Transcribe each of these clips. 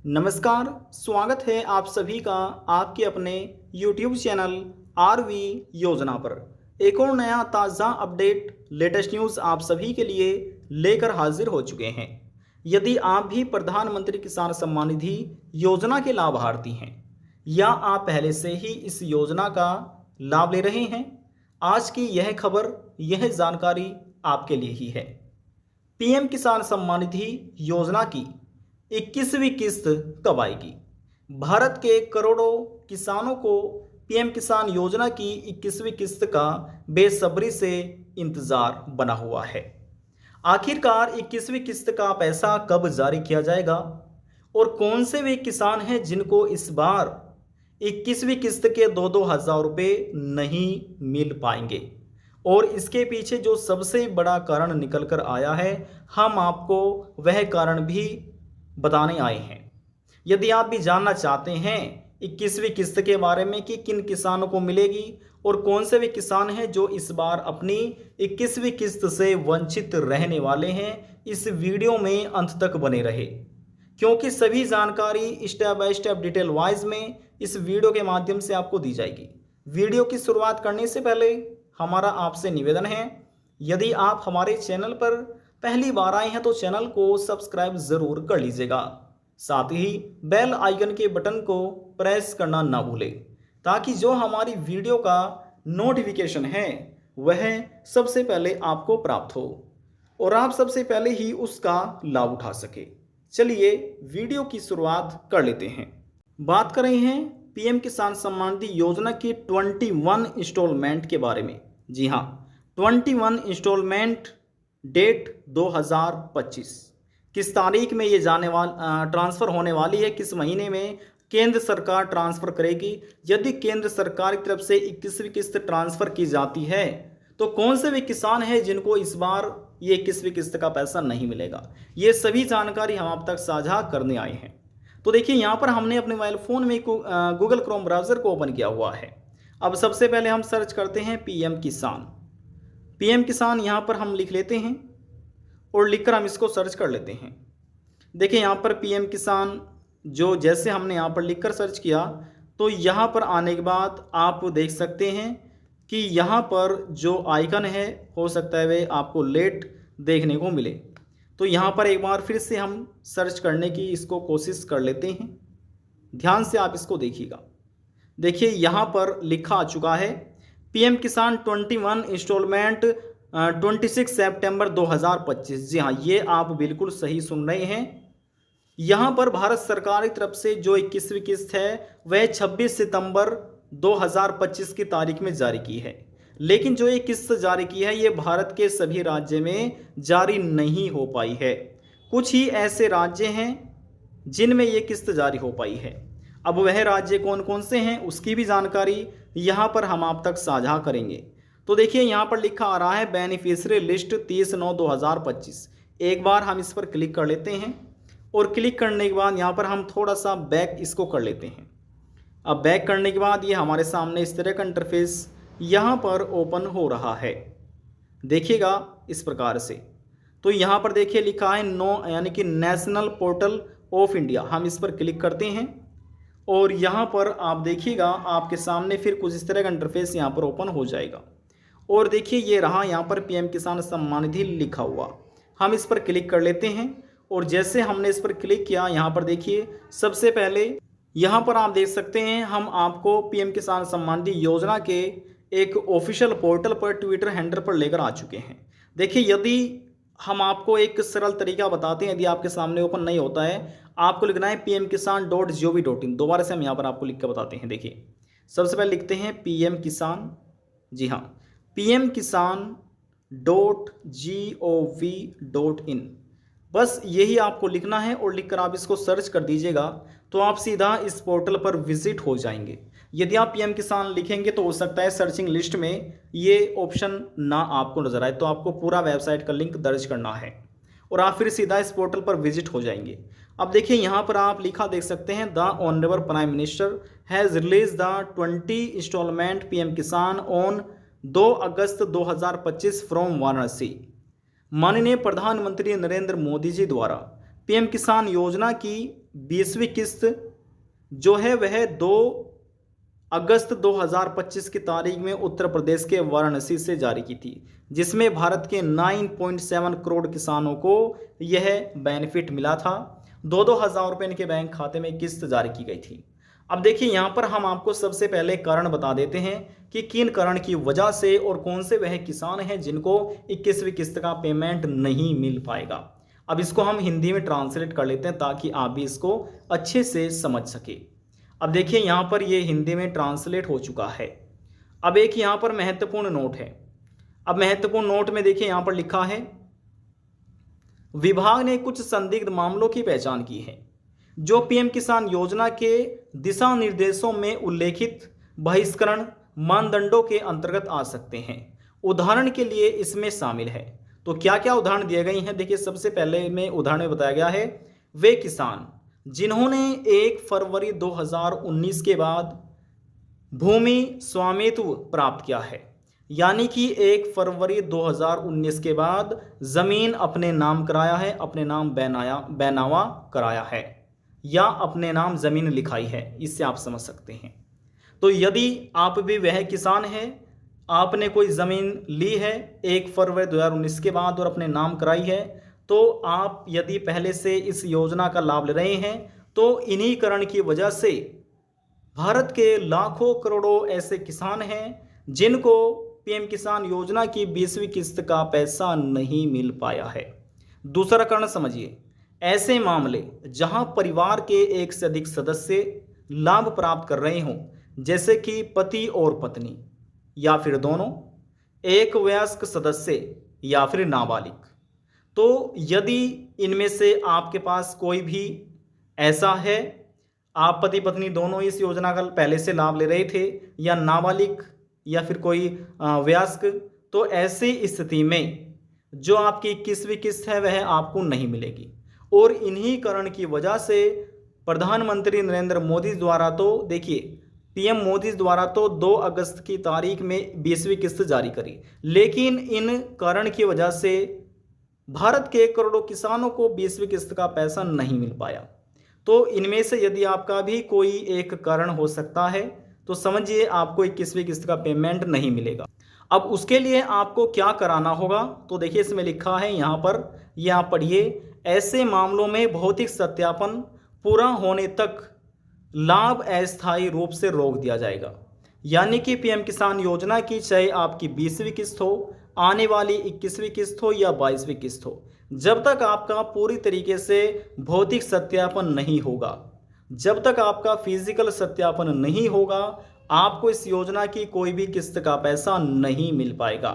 नमस्कार, स्वागत है आप सभी का आपके अपने YouTube चैनल आरवी योजना पर। एक और नया ताज़ा अपडेट लेटेस्ट न्यूज़ आप सभी के लिए लेकर हाजिर हो चुके हैं। यदि आप भी प्रधानमंत्री किसान सम्मान निधि योजना के लाभार्थी हैं या आप पहले से ही इस योजना का लाभ ले रहे हैं, आज की यह खबर, यह जानकारी आपके लिए ही है। पीएम किसान सम्मान निधि योजना की 21वीं किस्त कब आएगी? भारत के करोड़ों किसानों को पीएम किसान योजना की 21वीं किस्त का बेसब्री से इंतजार बना हुआ है। आखिरकार 21वीं किस्त का पैसा कब जारी किया जाएगा और कौन से वे किसान हैं जिनको इस बार 21वीं किस्त के 2-2 हज़ार रुपये नहीं मिल पाएंगे? और इसके पीछे जो सबसे बड़ा कारण निकल कर आया है, हम आपको वह कारण भी बताने आए हैं। यदि आप भी जानना चाहते हैं 21वीं किस्त के बारे में कि किन किसानों को मिलेगी और कौन से वे किसान हैं जो इस बार अपनी 21वीं किस्त से वंचित रहने वाले हैं, इस वीडियो में अंत तक बने रहे, क्योंकि सभी जानकारी step by step detail wise में इस वीडियो के माध्यम से आपको दी जाएगी। वीडियो की शुरुआत करने से पहले हमारा आपसे निवेदन है, यदि आप हमारे चैनल पर पहली बार आए हैं तो चैनल को सब्सक्राइब ज़रूर कर लीजिएगा। साथ ही बेल आइकन के बटन को प्रेस करना ना भूलें, ताकि जो हमारी वीडियो का नोटिफिकेशन है वह सबसे पहले आपको प्राप्त हो और आप सबसे पहले ही उसका लाभ उठा सके। चलिए वीडियो की शुरुआत कर लेते हैं। बात कर रहे हैं पीएम किसान सम्मान निधि योजना की 21 इंस्टॉलमेंट के बारे में। जी हाँ, 21 इंस्टॉलमेंट, डेट 2025। किस तारीख में ये ट्रांसफ़र होने वाली है, किस महीने में केंद्र सरकार ट्रांसफ़र करेगी? यदि केंद्र सरकार की तरफ से 21वीं किस्त ट्रांसफ़र की जाती है तो कौन से वे किसान हैं जिनको इस बार ये 21वीं किस्त का पैसा नहीं मिलेगा? ये सभी जानकारी हम आप तक साझा करने आए हैं। तो देखिए, यहाँ पर हमने अपने मोबाइल फ़ोन में गूगल क्रोम ब्राउज़र को ओपन किया हुआ है। अब सबसे पहले हम सर्च करते हैं पीएम किसान। पीएम किसान यहाँ पर हम लिख लेते हैं और लिखकर हम इसको सर्च कर लेते हैं। देखिए, यहाँ पर पीएम किसान जो जैसे हमने यहाँ पर लिखकर सर्च किया तो यहाँ पर आने के बाद आप देख सकते हैं कि यहाँ पर जो आइकन है, हो सकता है वे आपको लेट देखने को मिले। तो यहाँ पर एक बार फिर से हम सर्च करने की इसको कोशिश कर लेते हैं। ध्यान से आप इसको देखिएगा। देखिए, यहाँ पर लिखा आ चुका है पीएम किसान 21 इंस्टॉलमेंट 26 सितंबर 2025। जी हाँ, ये आप बिल्कुल सही सुन रहे हैं। यहाँ पर भारत सरकार की तरफ से जो 21वीं किस्त है वह 26 सितंबर 2025 की तारीख में जारी की है, लेकिन जो ये किस्त जारी की है ये भारत के सभी राज्य में जारी नहीं हो पाई है। कुछ ही ऐसे राज्य हैं जिनमें ये किस्त जारी हो पाई है। अब वह राज्य कौन कौन से हैं उसकी भी जानकारी यहाँ पर हम आप तक साझा करेंगे। तो देखिए, यहाँ पर लिखा आ रहा है बेनिफिशियरी लिस्ट 30/9/2025। एक बार हम इस पर क्लिक कर लेते हैं और क्लिक करने के बाद यहाँ पर हम थोड़ा सा बैक इसको कर लेते हैं। अब बैक करने के बाद ये हमारे सामने इस तरह का इंटरफेस यहाँ पर ओपन हो रहा है। देखिएगा इस प्रकार से। तो यहाँ पर देखिए लिखा है नो, यानी कि नेशनल पोर्टल ऑफ इंडिया। हम इस पर क्लिक करते हैं और यहाँ पर आप देखिएगा आपके सामने फिर कुछ इस तरह का इंटरफेस यहाँ पर ओपन हो जाएगा। और देखिए, ये रहा यहाँ पर पीएम किसान सम्मान निधि लिखा हुआ। हम इस पर क्लिक कर लेते हैं और जैसे हमने इस पर क्लिक किया, यहाँ पर देखिए सबसे पहले यहाँ पर आप देख सकते हैं हम आपको पीएम किसान सम्मान निधि योजना के एक ऑफिशियल पोर्टल पर, ट्विटर हैंडल पर लेकर आ चुके हैं। देखिए, यदि हम आपको एक सरल तरीका बताते हैं, यदि आपके सामने ओपन नहीं होता है, आपको लिखना है pmkisan.gov.in। दोबारा से हम यहाँ पर आपको लिख कर बताते हैं। देखिए, सबसे पहले लिखते हैं पीएम किसान। जी हाँ, pmkisan.gov.in। बस यही आपको लिखना है और लिखकर आप इसको सर्च कर दीजिएगा तो आप सीधा इस पोर्टल पर विजिट हो जाएंगे। यदि आप पीएम किसान लिखेंगे तो हो सकता है सर्चिंग लिस्ट में ये ऑप्शन ना आपको नजर आए, तो आपको पूरा वेबसाइट का लिंक दर्ज करना है और आप फिर सीधा इस पोर्टल पर विजिट हो जाएंगे। अब देखिए, यहाँ पर आप लिखा देख सकते हैं the honourable prime minister has release the 20 instalment PM Kisan on 2 August 2025 from Varanasi. माननीय प्रधानमंत्री नरेंद्र मोदी जी द्वारा पीएम किसान योजना की 20वीं किस्त जो है वह 2 अगस्त 2025 की तारीख में उत्तर प्रदेश के वाराणसी से जारी की थी, जिसमें भारत के 9.7 करोड़ किसानों को यह बेनिफिट मिला था। 2-2 हज़ार रुपये इनके बैंक खाते में किस्त जारी की गई थी। अब देखिए यहाँ पर हम आपको सबसे पहले कारण बता देते हैं कि किन कारण की वजह से और कौन से वह किसान हैं जिनको 21वीं किस्त का पेमेंट नहीं मिल पाएगा। अब इसको हम हिंदी में ट्रांसलेट कर लेते हैं ताकि आप भी इसको अच्छे से समझ सके। अब देखिए यहाँ पर ये हिंदी में ट्रांसलेट हो चुका है। अब एक यहाँ पर महत्वपूर्ण नोट है। अब महत्वपूर्ण नोट में देखिए यहाँ पर लिखा है, विभाग ने कुछ संदिग्ध मामलों की पहचान की है जो पीएम किसान योजना के दिशा निर्देशों में उल्लेखित बहिष्करण मानदंडों के अंतर्गत आ सकते हैं। उदाहरण के लिए इसमें शामिल है, तो क्या क्या उदाहरण दिए गए हैं। देखिए सबसे पहले में उदाहरण में बताया गया है, वे किसान जिन्होंने 1 फरवरी 2019 के बाद भूमि स्वामित्व प्राप्त किया है, यानी कि 1 फरवरी 2019 के बाद ज़मीन अपने नाम कराया है, अपने नाम बैनावा कराया है या अपने नाम ज़मीन लिखाई है, इससे आप समझ सकते हैं। तो यदि आप भी वह किसान हैं, आपने कोई ज़मीन ली है 1 फरवरी 2019 के बाद और अपने नाम कराई है, तो आप यदि पहले से इस योजना का लाभ ले रहे हैं तो इन्हीं कारण की वजह से भारत के लाखों करोड़ों ऐसे किसान हैं जिनको पीएम किसान योजना की 20वीं किस्त का पैसा नहीं मिल पाया है। दूसरा कारण समझिए, ऐसे मामले जहां परिवार के एक से अधिक सदस्य लाभ प्राप्त कर रहे हों, जैसे कि पति और पत्नी या फिर दोनों, एक वयस्क सदस्य या फिर नाबालिग। तो यदि इनमें से आपके पास कोई भी ऐसा है, आप पति पत्नी दोनों इस योजना का पहले से लाभ ले रहे थे या नाबालिग या फिर कोई वयस्क, तो ऐसी स्थिति में जो आपकी 21वीं किस्त है वह आपको नहीं मिलेगी। और इन्हीं कारण की वजह से प्रधानमंत्री नरेंद्र मोदी द्वारा, तो देखिए पीएम मोदी द्वारा तो 2 अगस्त की तारीख में 20वीं किस्त जारी करी, लेकिन इन कारण की वजह से भारत के करोड़ों किसानों को 20वीं किस्त का पैसा नहीं मिल पाया। तो इनमें से यदि आपका भी कोई एक कारण हो सकता है तो समझिए आपको 21वीं किस्त का पेमेंट नहीं मिलेगा। अब उसके लिए आपको क्या कराना होगा, तो देखिए इसमें लिखा है यहाँ पर, यह आप पढ़िए, ऐसे मामलों में भौतिक सत्यापन पूरा होने तक लाभ अस्थायी रूप से रोक दिया जाएगा। यानी कि पीएम किसान योजना की चाहे आपकी 20वीं किस्त हो, आने वाली 21वीं किस्त हो या 22वीं किस्त हो, जब तक आपका पूरी तरीके से भौतिक सत्यापन नहीं होगा, जब तक आपका फिजिकल सत्यापन नहीं होगा, आपको इस योजना की कोई भी किस्त का पैसा नहीं मिल पाएगा,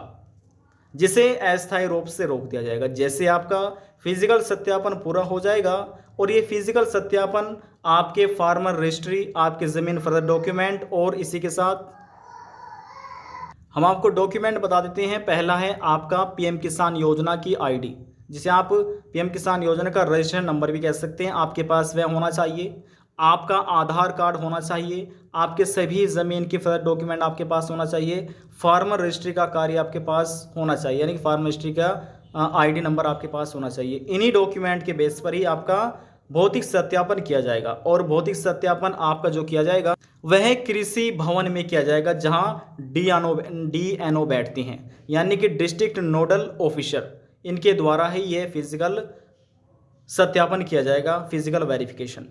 जिसे अस्थायी रूप से रोक दिया जाएगा। जैसे आपका फिजिकल सत्यापन पूरा हो जाएगा और ये फिजिकल सत्यापन आपके फार्मर रजिस्ट्री, आपके ज़मीन फर्दर डॉक्यूमेंट, और इसी के साथ हम आपको डॉक्यूमेंट बता देते हैं। पहला है आपका पीएम किसान योजना की आईडी, जिसे आप पीएम किसान योजना का रजिस्ट्रेशन नंबर भी कह सकते हैं, आपके पास वह होना चाहिए। आपका आधार कार्ड होना चाहिए, आपके सभी ज़मीन की फर्दर डॉक्यूमेंट आपके पास होना चाहिए, फार्मर रजिस्ट्री का कार्य आपके पास होना चाहिए, यानी कि फार्मर रजिस्ट्री का आईडी नंबर आपके पास होना चाहिए। इन्हीं डॉक्यूमेंट के बेस पर ही आपका भौतिक सत्यापन किया जाएगा। और भौतिक सत्यापन आपका जो किया जाएगा वह कृषि भवन में किया जाएगा, जहां डीएनओ बैठती हैं, यानी कि डिस्ट्रिक्ट नोडल ऑफिसर, इनके द्वारा ही यह फिजिकल सत्यापन किया जाएगा, फिजिकल वेरिफिकेशन।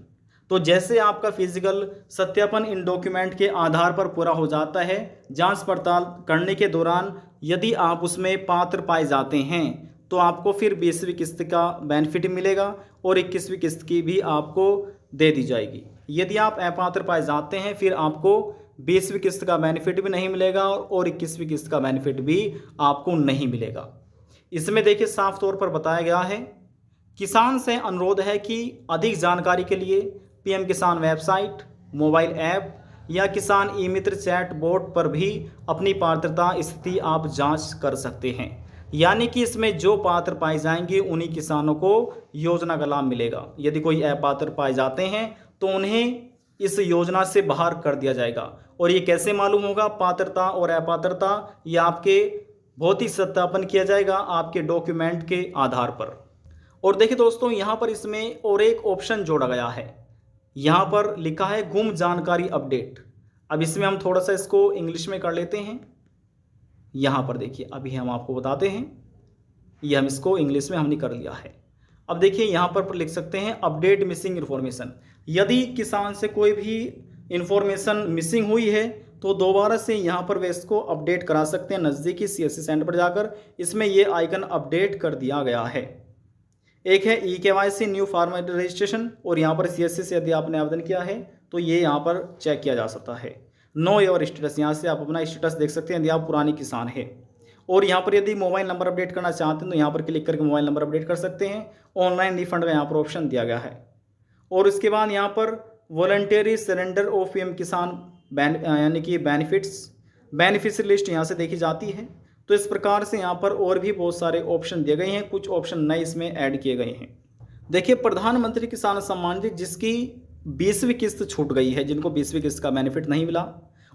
तो जैसे आपका फिजिकल सत्यापन इन डॉक्यूमेंट के आधार पर पूरा हो जाता है, जांच पड़ताल करने के दौरान यदि आप उसमें पात्र पाए जाते हैं तो आपको फिर 20वीं किस्त का बेनिफिट मिलेगा और 21वीं किस्त की भी आपको दे दी जाएगी। यदि आप अपात्र पाए जाते हैं फिर आपको 20वीं किस्त का बेनिफिट भी नहीं मिलेगा और 21वीं किस्त का बेनिफिट भी आपको नहीं मिलेगा। इसमें देखिए साफ तौर पर बताया गया है, किसान से अनुरोध है कि अधिक जानकारी के लिए पीएम किसान वेबसाइट, मोबाइल ऐप या किसान ई मित्र चैट बोर्ड पर भी अपनी पात्रता स्थिति आप जांच कर सकते हैं। यानी कि इसमें जो पात्र पाए जाएंगे उन्हीं किसानों को योजना का लाभ मिलेगा। यदि कोई अपात्र पाए जाते हैं तो उन्हें इस योजना से बाहर कर दिया जाएगा। और ये कैसे मालूम होगा पात्रता और अपात्रता, ये आपके भौतिक सत्यापन किया जाएगा आपके डॉक्यूमेंट के आधार पर। और देखिए दोस्तों, यहाँ पर इसमें और एक ऑप्शन जोड़ा गया है, यहाँ पर लिखा है गुम जानकारी अपडेट। अब इसमें हम थोड़ा सा इसको इंग्लिश में कर लेते हैं। यहाँ पर देखिए, अभी हम आपको बताते हैं, ये हम इसको इंग्लिश में हमने कर लिया है। अब देखिए यहाँ पर लिख सकते हैं अपडेट मिसिंग इन्फॉर्मेशन। यदि किसान से कोई भी इंफॉर्मेशन मिसिंग हुई है तो दोबारा से यहाँ पर वे इसको अपडेट करा सकते हैं नज़दीकी CSC सेंटर पर जाकर। इसमें ये आइकन अपडेट कर दिया गया है। एक है eKYC न्यू फार्मर रजिस्ट्रेशन, और यहाँ पर CSC से यदि आपने आवेदन किया है तो ये यहाँ पर चेक किया जा सकता है। नो योर स्टेटस, यहाँ से आप अपना स्टेटस देख सकते हैं यदि आप पुरानी किसान है। और यहाँ पर यदि मोबाइल नंबर अपडेट करना चाहते हैं तो यहाँ पर क्लिक करके मोबाइल नंबर अपडेट कर सकते हैं। ऑनलाइन रिफंड का यहाँ पर ऑप्शन दिया गया है। और इसके बाद यहाँ पर वॉलंटरी सरेंडर ऑफ PM किसान यानी कि बेनिफिशियरी लिस्ट यहाँ से देखी जाती है। तो इस प्रकार से यहाँ पर और भी बहुत सारे ऑप्शन दिए गए हैं, कुछ ऑप्शन नए इसमें ऐड किए गए हैं। देखिए प्रधानमंत्री किसान सम्मान निधि जिसकी 20वीं किस्त छूट गई है, जिनको 20वीं किस्त का बेनिफिट नहीं मिला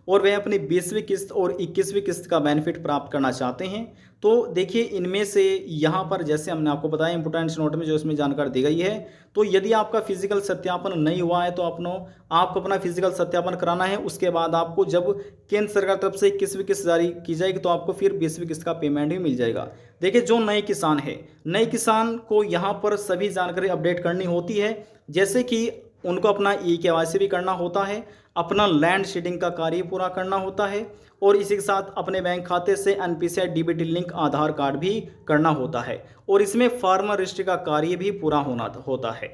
और वे अपनी 20वीं किस्त और 21वीं किस्त का बेनिफिट प्राप्त करना चाहते हैं, तो देखिए इनमें से यहाँ पर जैसे हमने आपको बताया इंपोर्टेंट नोट में जो इसमें जानकारी दी गई है, तो यदि आपका फिजिकल सत्यापन नहीं हुआ है तो आपको अपना फिजिकल सत्यापन कराना है। उसके बाद आपको जब केंद्र सरकार तरफ से 21वीं किस्त जारी की जाएगी तो आपको फिर 20वीं किस्त का पेमेंट भी मिल जाएगा। देखिए जो नए किसान है, नए किसान को यहाँ पर सभी जानकारी अपडेट करनी होती है, जैसे कि उनको अपना eKYC भी करना होता है, अपना लैंड शेडिंग का कार्य पूरा करना होता है, और इसी के साथ अपने बैंक खाते से NPCI DBT लिंक आधार कार्ड भी करना होता है, और इसमें फार्मर रजिस्ट्री का कार्य भी पूरा होना होता है।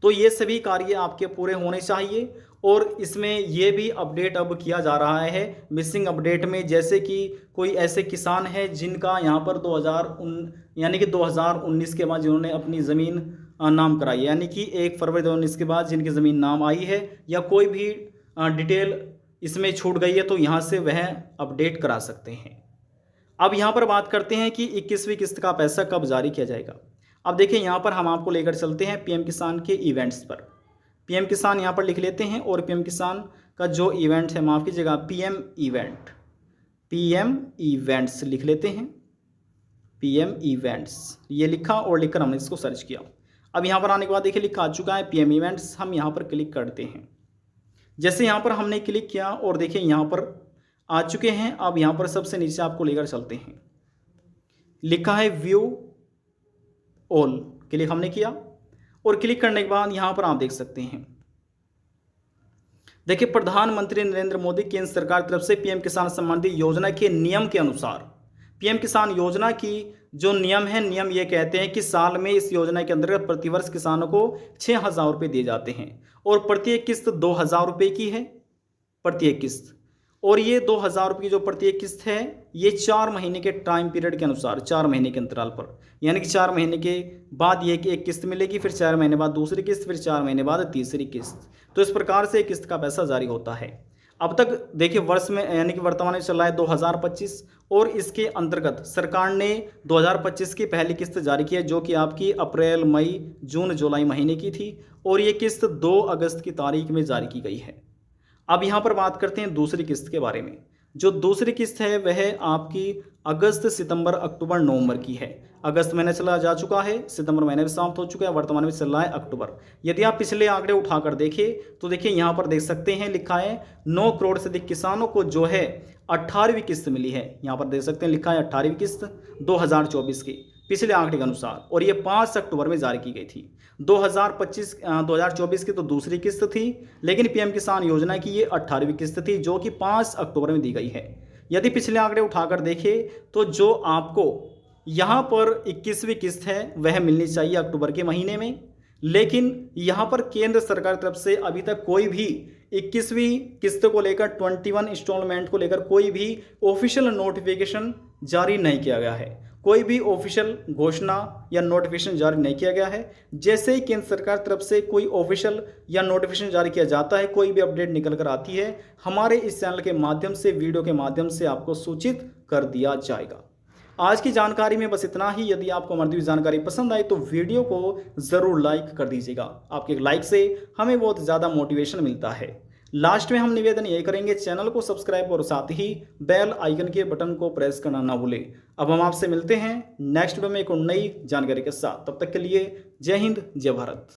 तो ये सभी कार्य आपके पूरे होने चाहिए। और इसमें ये भी अपडेट अब किया जा रहा है मिसिंग अपडेट में, जैसे कि कोई ऐसे किसान है जिनका यहाँ पर 2019 के बाद जिन्होंने अपनी ज़मीन नाम कराई, यानी कि 1 फरवरी 2019 के बाद जिनकी ज़मीन नाम आई है या कोई भी डिटेल इसमें छूट गई है, तो यहाँ से वह अपडेट करा सकते हैं। अब यहाँ पर बात करते हैं कि 21वीं किस्त का पैसा कब जारी किया जाएगा। अब देखिए यहाँ पर हम आपको लेकर चलते हैं PM किसान के इवेंट्स पर। PM किसान यहाँ पर लिख लेते हैं, और PM किसान का जो इवेंट है, माफ़ कीजिएगा, PM इवेंट्स लिख लेते हैं। PM इवेंट्स ये लिखा और लिखकर हमने इसको सर्च किया। अब यहाँ पर आने के बाद देखिए लिखा आ चुका है PM इवेंट्स। हम यहाँ पर क्लिक करते हैं। जैसे यहाँ पर हमने क्लिक किया और देखिए यहाँ पर आ चुके हैं। अब यहाँ पर सबसे नीचे आपको लेकर चलते हैं, लिखा है व्यू ऑल, क्लिक हमने किया, और क्लिक करने के बाद यहाँ पर आप देख सकते हैं, देखिए प्रधानमंत्री नरेंद्र मोदी केंद्र सरकार तरफ से PM किसान सम्मान निधि योजना के नियम के अनुसार PM किसान योजना की जो नियम है, नियम ये कहते हैं कि साल में इस योजना के अंतर्गत प्रतिवर्ष किसानों को 6,000 रुपये दिए जाते हैं, और प्रत्येक किस्त 2,000 रुपये की है प्रत्येक किस्त। और ये 2,000 रुपये की जो प्रत्येक किस्त है ये 4 महीने के टाइम पीरियड के अनुसार, 4 महीने के अंतराल पर, यानी कि 4 महीने के बाद ये एक किस्त मिलेगी, फिर 4 महीने बाद दूसरी किस्त, फिर 4 महीने बाद तीसरी किस्त। तो इस प्रकार से किस्त का पैसा जारी होता है। अब तक देखिए वर्ष में यानी कि वर्तमान में चल रहा है 2025, और इसके अंतर्गत सरकार ने 2025 की पहली किस्त जारी की है, जो कि आपकी अप्रैल, मई, जून, जुलाई महीने की थी, और ये किस्त 2 अगस्त की तारीख में जारी की गई है। अब यहाँ पर बात करते हैं दूसरी किस्त के बारे में। जो दूसरी किस्त है वह आपकी अगस्त, सितंबर, अक्टूबर, नवंबर की है। अगस्त महीने चला जा चुका है, सितंबर महीने भी समाप्त हो चुका है, वर्तमान में चल रहा है अक्टूबर। यदि आप पिछले आंकड़े उठाकर देखें तो देखिए यहाँ पर देख सकते हैं लिखा है 9 करोड़ से अधिक किसानों को जो है 18वीं किस्त मिली है। यहाँ पर देख सकते हैं लिखा है 18वीं किस्त 2024 की पिछले आंकड़े के अनुसार, और ये 5 अक्टूबर में जारी की गई थी। 2024 की तो दूसरी किस्त थी, लेकिन PM किसान योजना की ये 18वीं किस्त थी, जो कि 5 अक्टूबर में दी गई है। यदि पिछले आंकड़े उठाकर देखें तो जो आपको यहाँ पर 21वीं किस्त है वह मिलनी चाहिए अक्टूबर के महीने में, लेकिन यहाँ पर केंद्र सरकार तरफ से अभी तक कोई भी 21वीं किस्त को लेकर 21 इंस्टॉलमेंट को लेकर कोई भी ऑफिशियल नोटिफिकेशन जारी नहीं किया गया है। कोई भी ऑफिशियल घोषणा या नोटिफिकेशन जारी नहीं किया गया है। जैसे ही केंद्र सरकार तरफ से कोई ऑफिशियल या नोटिफिकेशन जारी किया जाता है, कोई भी अपडेट निकल कर आती है, हमारे इस चैनल के माध्यम से, वीडियो के माध्यम से आपको सूचित कर दिया जाएगा। आज की जानकारी में बस इतना ही। यदि आपको हमारी दी जानकारी पसंद आई तो वीडियो को ज़रूर लाइक कर दीजिएगा। आपके एक लाइक से हमें बहुत ज़्यादा मोटिवेशन मिलता है। लास्ट में हम निवेदन ये करेंगे, चैनल को सब्सक्राइब और साथ ही बेल आइकन के बटन को प्रेस करना ना भूलें। अब हम आपसे मिलते हैं नेक्स्ट वीडियो में एक नई जानकारी के साथ। तब तक के लिए जय हिंद, जय भारत।